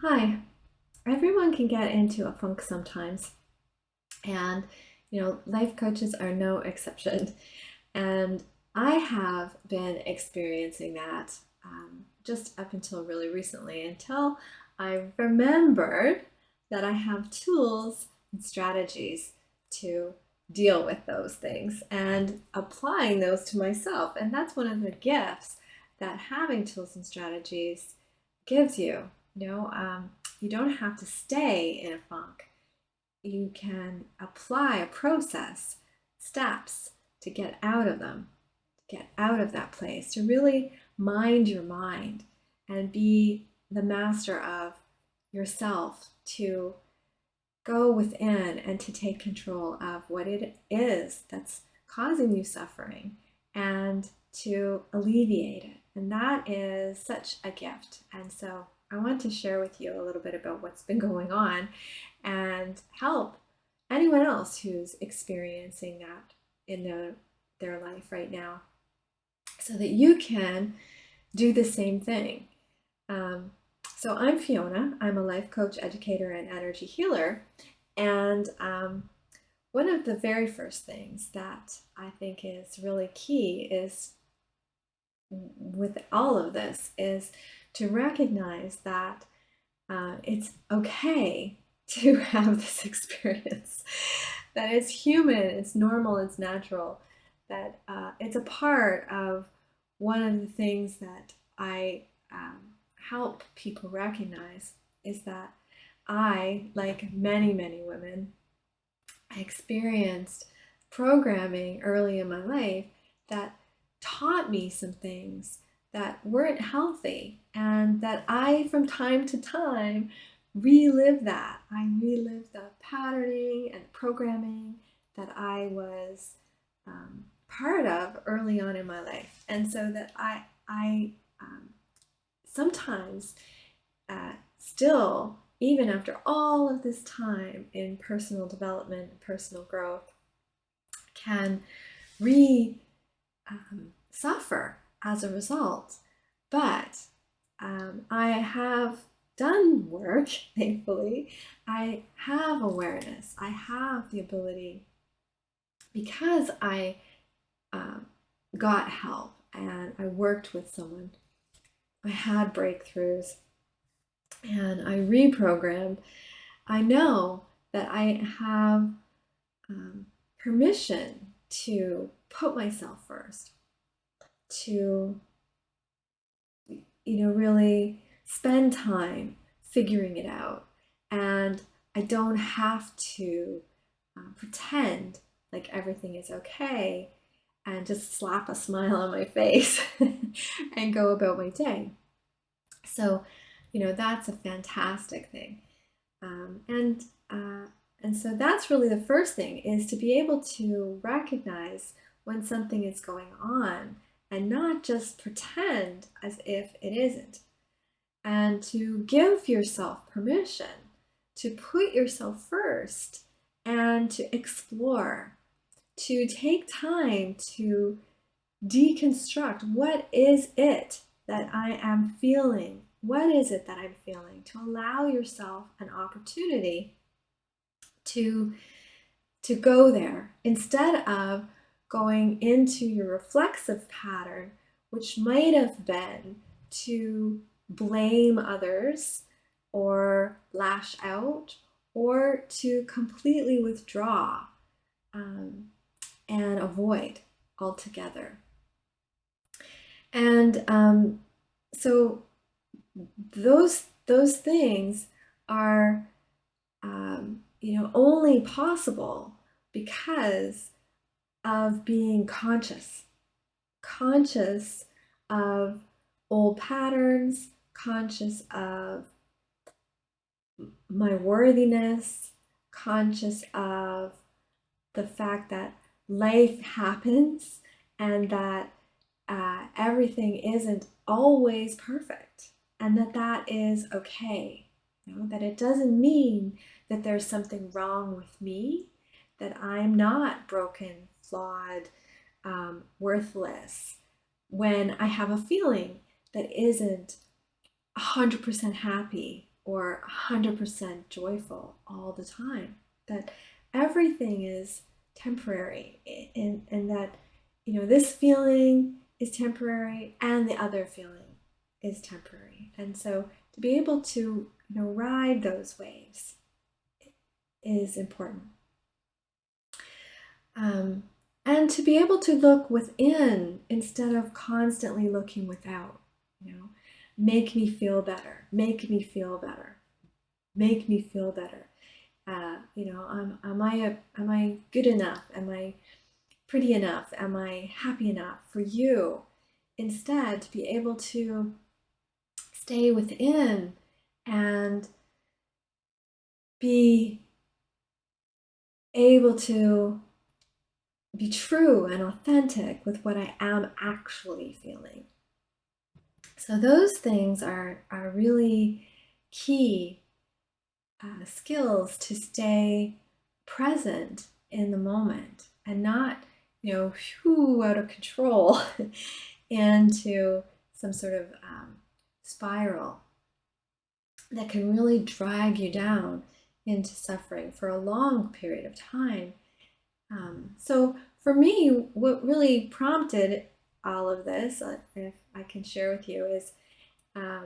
Hi, everyone can get into a funk sometimes, and life coaches are no exception. And I have been experiencing that just up until really recently, until I remembered that I have tools and strategies to deal with those things and applying those to myself. And that's one of the gifts that having tools and strategies gives you. You don't have to stay in a funk. You can apply a process, steps to get out of them, to get out of that place, to really mind your mind and be the master of yourself, to go within and to take control of what it is that's causing you suffering and to alleviate it. And that is such a gift. And so I want to share with you a little bit about what's been going on and help anyone else who's experiencing that in their life right now so that you can do the same thing. So I'm Fiona. I'm a life coach, educator, and energy healer. And one of the very first things that I think is really key is with all of this is to recognize that it's okay to have this experience, that it's human, it's normal, it's natural, that it's a part of one of the things that I help people recognize is that I, like many, many women, I experienced programming early in my life that taught me some things that weren't healthy and that I, from time to time, relive that. I relive the patterning and programming that I was part of early on in my life. And so that I sometimes still, even after all of this time in personal development and personal growth, can suffer as a result. But I have done work, thankfully. I have awareness. I have the ability, because I got help and I worked with someone. I had breakthroughs and I reprogrammed. I know that I have permission to put myself first, to really spend time figuring it out. And I don't have to pretend like everything is okay and just slap a smile on my face and go about my day. So, that's a fantastic thing. Um, and and so that's really the first thing, is to be able to recognize when something is going on and not just pretend as if it isn't. And to give yourself permission to put yourself first and to explore, to take time to deconstruct what is it that I am feeling? What is it that I'm feeling? To allow yourself an opportunity to go there instead of going into your reflexive pattern, which might have been to blame others or lash out or to completely withdraw and avoid altogether. And so those things are only possible because of being conscious of old patterns, conscious of my worthiness, conscious of the fact that life happens and that everything isn't always perfect, and that is okay. That it doesn't mean that there's something wrong with me, that I'm not broken, flawed, worthless, when I have a feeling that isn't 100% happy or 100% joyful all the time. That everything is temporary, and that, this feeling is temporary and the other feeling is temporary. And so to be able to, ride those waves is important. And to be able to look within instead of constantly looking without, make me feel better, make me feel better, make me feel better. Am I good enough? Am I pretty enough? Am I happy enough for you? Instead, to be able to stay within and be able to be true and authentic with what I am actually feeling. So those things are really key skills to stay present in the moment and not, out of control into some sort of spiral that can really drag you down into suffering for a long period of time. So for me, what really prompted all of this, if I can share with you, is a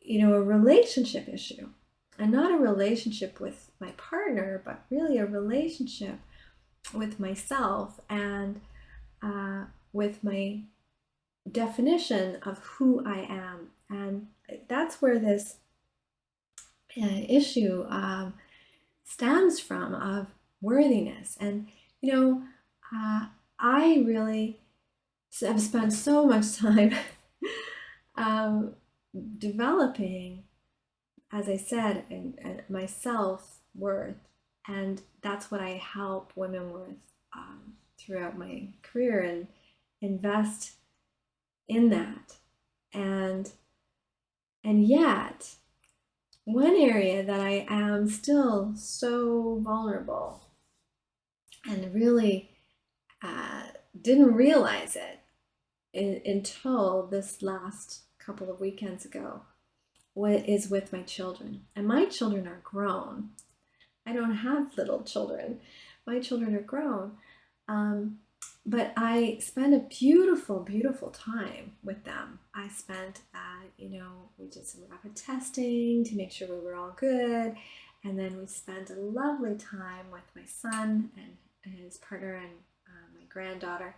relationship issue. And not a relationship with my partner, but really a relationship with myself and with my definition of who I am. And that's where this issue stems from, of worthiness. And, I really have spent so much time developing, as I said, and my self-worth. And that's what I help women with throughout my career, and invest in that. And yet, one area that I am still so vulnerable and really didn't realize it until this last couple of weekends ago is with my children. And my children are grown. I don't have little children. My children are grown. But I spent a beautiful, beautiful time with them. I spent, we did some rapid testing to make sure we were all good. And then we spent a lovely time with my son and his partner and my granddaughter.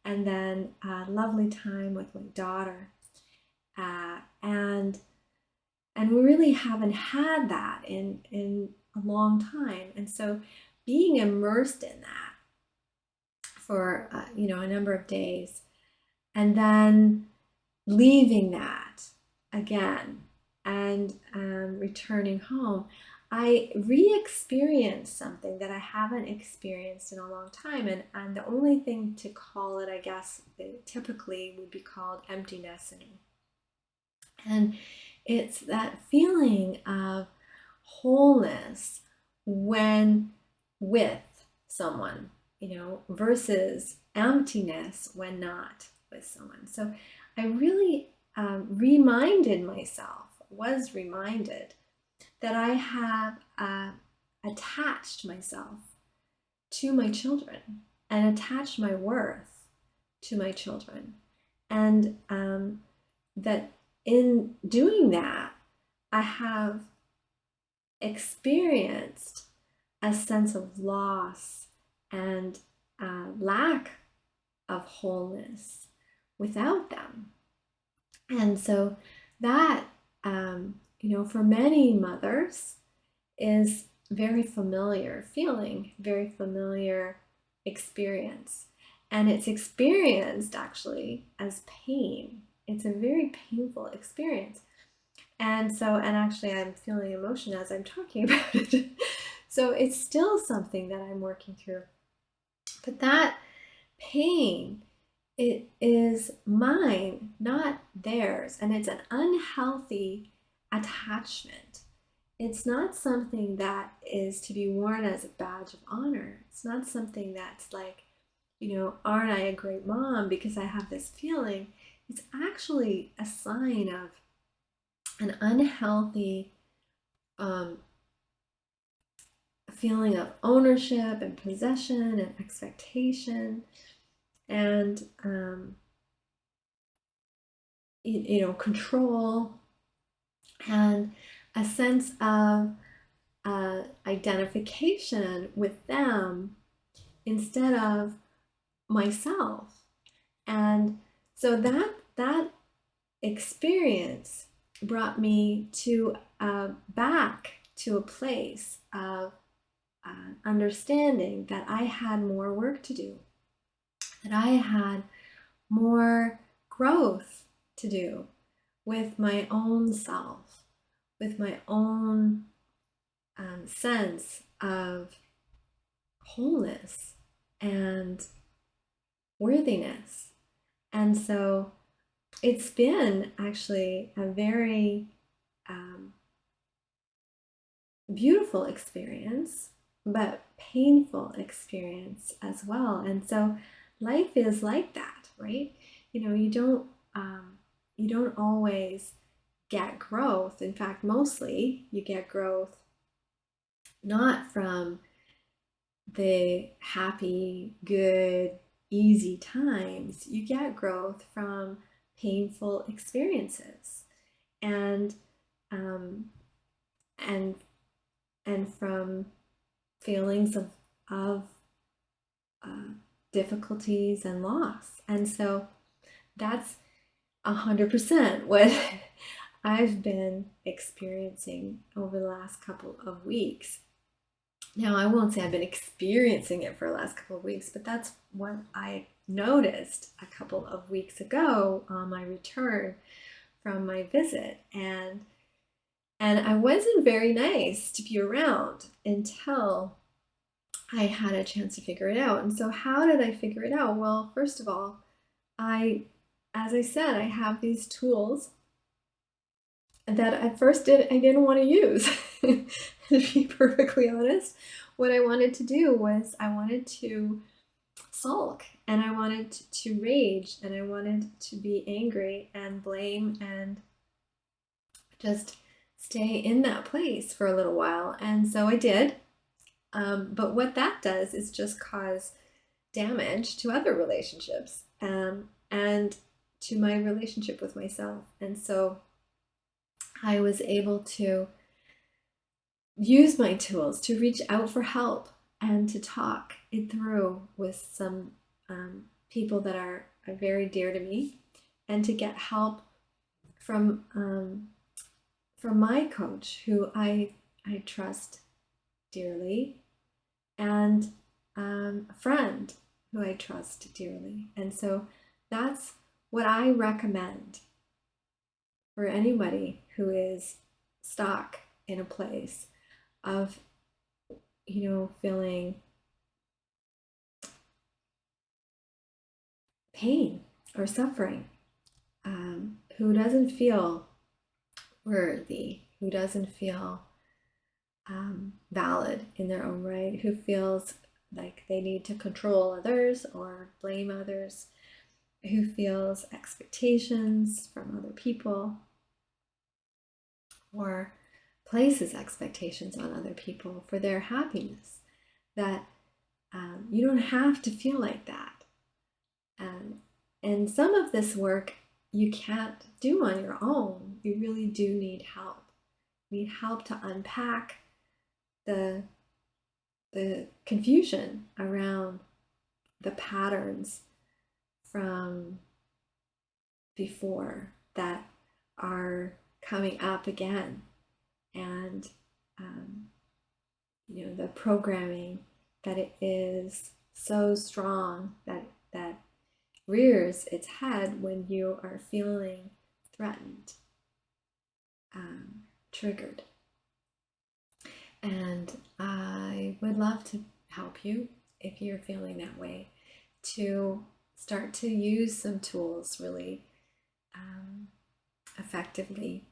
And then a lovely time with my daughter. And we really haven't had that in a long time. And so being immersed in that for, a number of days, and then leaving that again and returning home, I re-experienced something that I haven't experienced in a long time. And the only thing to call it, I guess, typically would be called empty nesting. And it's that feeling of wholeness when with someone, versus emptiness when not with someone. So I really was reminded that I have attached myself to my children and attached my worth to my children. And that in doing that, I have experienced a sense of loss and lack of wholeness without them. And so that, for many mothers is very familiar feeling, very familiar experience. And it's experienced actually as pain. It's a very painful experience. And actually I'm feeling emotion as I'm talking about it. So it's still something that I'm working through. But that pain, it is mine, not theirs. And it's an unhealthy attachment. It's not something that is to be worn as a badge of honor. It's not something that's like, aren't I a great mom because I have this feeling? It's actually a sign of an unhealthy feeling of ownership and possession and expectation, and control, and a sense of identification with them instead of myself. And so that experience brought me to back to a place of understanding that I had more work to do, that I had more growth to do with my own self, with my own sense of wholeness and worthiness. And so it's been actually a very beautiful experience, but painful experience as well. And so life is like that, right? You don't always get growth. In fact, mostly you get growth not from the happy, good, easy times. You get growth from painful experiences, and from feelings of difficulties and loss. And so that's 100% what I've been experiencing over the last couple of weeks. Now, I won't say I've been experiencing it for the last couple of weeks, but that's what I noticed a couple of weeks ago on my return from my visit. And I wasn't very nice to be around until I had a chance to figure it out. And so how did I figure it out? Well, first of all, as I said, I have these tools that at first I didn't want to use. To be perfectly honest, what I wanted to do was I wanted to sulk, and I wanted to rage, and I wanted to be angry and blame and just stay in that place for a little while. And so I did. But what that does is just cause damage to other relationships, and to my relationship with myself. And so I was able to use my tools to reach out for help and to talk it through with some people that are very dear to me, and to get help from my coach, who I trust dearly, and a friend who I trust dearly. And so that's what I recommend for anybody who is stuck in a place of, feeling pain or suffering, who doesn't feel worthy, who doesn't feel valid in their own right, who feels like they need to control others or blame others, who feels expectations from other people or places expectations on other people for their happiness. That you don't have to feel like that. And some of this work you can't do on your own. You really do need help. You need help to unpack the confusion around the patterns from before that are coming up again, and the programming that it is so strong that rears its head when you are feeling threatened, triggered. And I would love to help you, if you're feeling that way, to start to use some tools really effectively,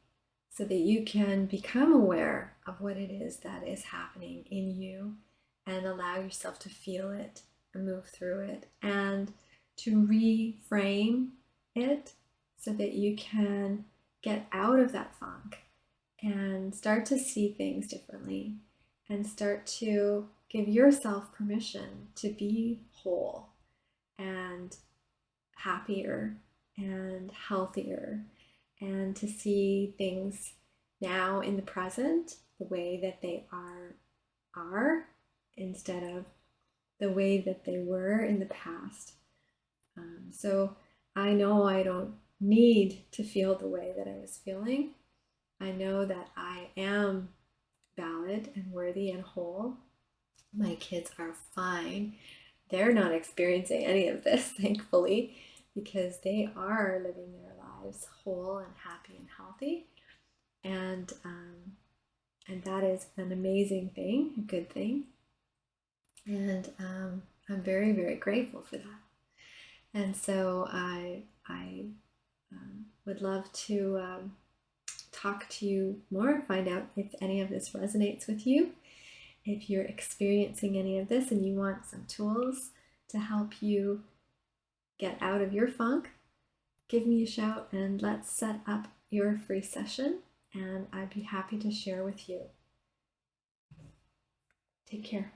so that you can become aware of what it is that is happening in you, and allow yourself to feel it and move through it, and to reframe it so that you can get out of that funk and start to see things differently and start to give yourself permission to be whole and happier and healthier, and to see things now in the present the way that they are instead of the way that they were in the past. So I know I don't need to feel the way that I was feeling. I know that I am valid and worthy and whole. My kids are fine. They're not experiencing any of this, thankfully, because they are living their lives whole and happy and healthy. And that is an amazing thing, a good thing. And I'm very, very grateful for that. And so I would love to talk to you more, find out if any of this resonates with you. If you're experiencing any of this and you want some tools to help you get out of your funk, give me a shout and let's set up your free session, and I'd be happy to share with you. Take care.